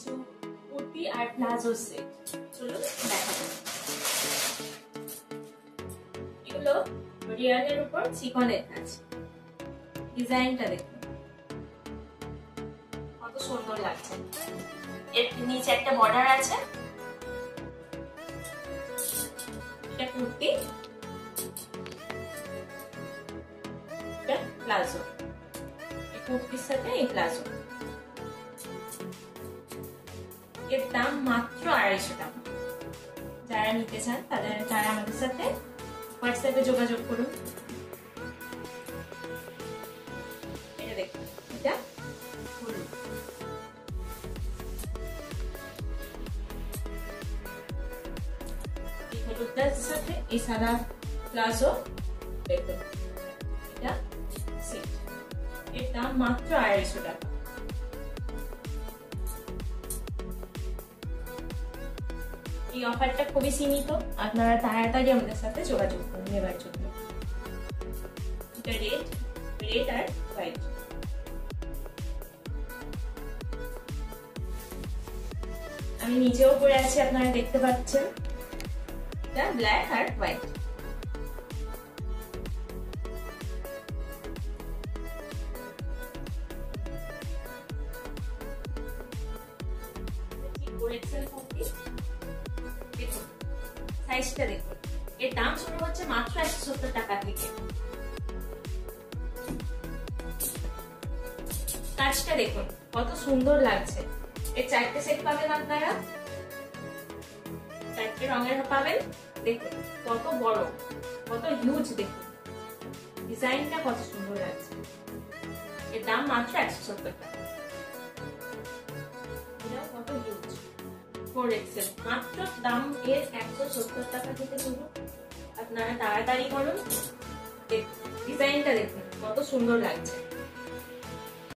কিছু কুর্তি আর palazzo set. চলো দেখা যাক। এগুলো রিয়ানের উপর চিকনের কাজ। ডিজাইনটা দেখুন কত সুন্দর লাগছে। এর নিচে একটা বর্ডার আছে। এটা কুর্তি, এটা প্লাজো। এই কুর্তির সাথে এই প্লাজো। এর দাম মাত্র 250 টাকা। যারা নিতে চান তারা আমাদের সাথে হোয়াটসঅ্যাপে যোগাযোগ করুন। এটা দেখুন, এটা হলুদ। এই হলুদটার সাথে এই সাদা প্লাজো দেখুন, এটা সেট। এর দাম মাত্র 250 টাকা। এই অফারটা খুবই সীমিত, আপনারা তাড়াতাড়ি আমাদের সাথে যোগাযোগ করুন নেবার জন্য। এটা রেড আর হোয়াইট। আমি নিচেও পরে আছি, আপনারা দেখতে পাচ্ছেন। এটা ব্ল্যাক আর হোয়াইট। সাইজটা দেখুন, এর দাম শুরু হচ্ছে মাত্র 170 টাকা থেকে। কাজটা দেখুন কত সুন্দর লাগছে। এর 4টে সেট পাবেন আপনারা, 4টে রঙের পাবেন। দেখুন কত বড়, কত হিউজ। দেখুন ডিজাইনটা কত সুন্দর লাগছে। এর দাম মাত্র 170 টাকা। এটাও কত হিউজ। 4XL মাত্র দাম এর 170 টাকা থেকে শুরু। আপনারা তাড়াতাড়ি করুন। ডিজাইনটা দেখুন কত সুন্দর লাগছে।